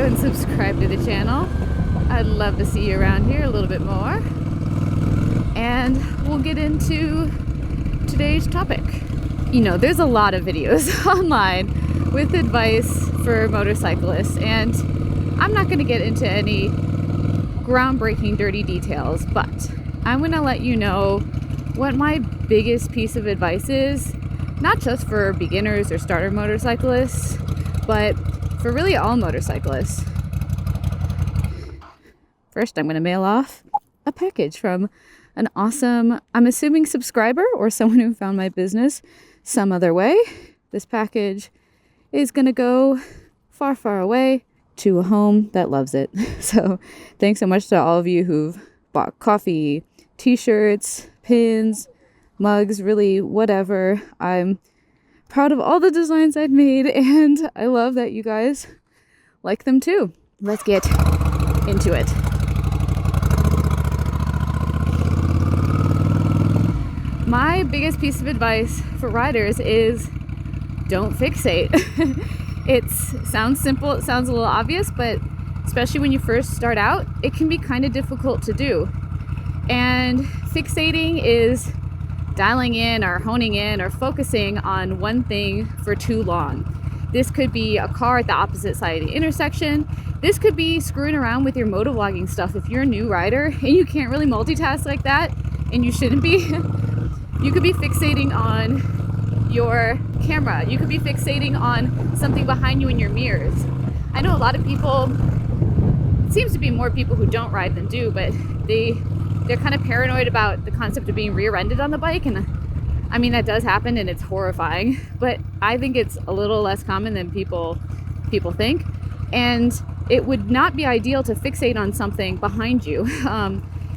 and subscribe to the channel. I'd love to see you around here a little bit more. And we'll get into today's topic. You know, there's a lot of videos online with advice for motorcyclists, and I'm not going to get into any groundbreaking dirty details, but I'm going to let you know what my biggest piece of advice is, not just for beginners or starter motorcyclists, but for really all motorcyclists. First, I'm going to mail off a package from an awesome, I'm assuming, subscriber or someone who found my business some other way. This package is going to go far, far away to a home that loves it. So thanks so much to all of you who've bought coffee, t-shirts, pins, mugs, really whatever. I'm proud of all the designs I've made, and I love that you guys like them too. Let's get into it. My biggest piece of advice for riders is don't fixate. It sounds simple, it sounds a little obvious, but especially when you first start out, it can be kind of difficult to do. And fixating is dialing in or honing in or focusing on one thing for too long. This could be a car at the opposite side of the intersection. This could be screwing around with your motovlogging stuff. If you're a new rider and you can't really multitask like that, and you shouldn't be, you could be fixating on your camera. You could be fixating on something behind you in your mirrors. I know a lot of people, it seems to be more people who don't ride than do, but they're kind of paranoid about the concept of being rear-ended on the bike. And I mean, that does happen and it's horrifying, but I think it's a little less common than people think. And it would not be ideal to fixate on something behind you.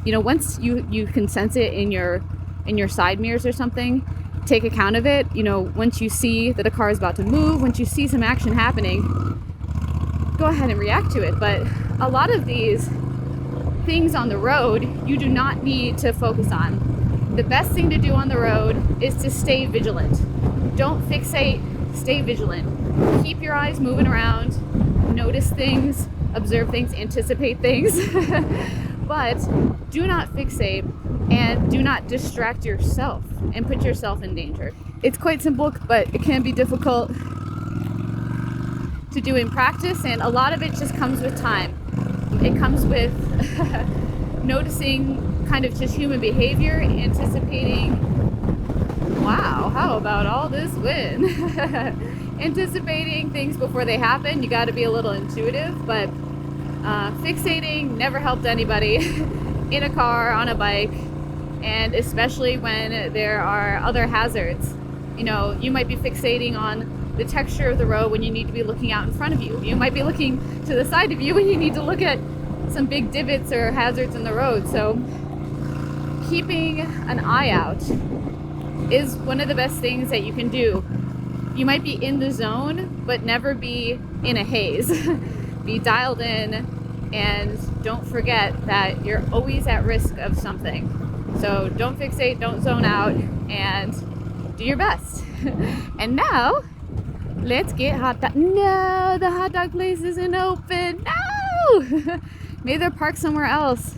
You know, once you can sense it in your side mirrors or something, take account of it. You know, once you see that a car is about to move, once you see some action happening, go ahead and react to it. But a lot of these things on the road, you do not need to focus on. The best thing to do on the road is to stay vigilant. Don't fixate, stay vigilant. Keep your eyes moving around, notice things, observe things, anticipate things. But do not fixate and do not distract yourself and put yourself in danger. It's quite simple, but it can be difficult to do in practice, and a lot of it just comes with time. It comes with noticing kind of just human behavior, anticipating, wow, how about all this wind? Anticipating things before they happen. You got to be a little intuitive, but fixating never helped anybody in a car, on a bike, and especially when there are other hazards. You know, you might be fixating on the texture of the road when you need to be looking out in front of you. You might be looking to the side of you when you need to look at some big divots or hazards in the road. So keeping an eye out is one of the best things that you can do. You might be in the zone, but never be in a haze. Be dialed in, and don't forget that you're always at risk of something. So don't fixate, don't zone out, and do your best. And now, let's get hot dog. No, the hot dog place isn't open. No! Maybe they're parked somewhere else.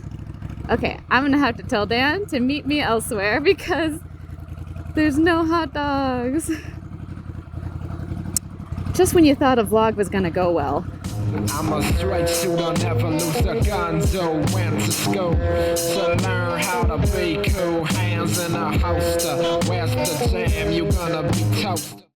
Okay, I'm gonna have to tell Dan to meet me elsewhere because there's no hot dogs. Just when you thought a vlog was gonna go well. I'm a straight shooter, never lose a gun, so when to school to learn how to be cool. Hands in a holster, where's the jam? You gonna be toast.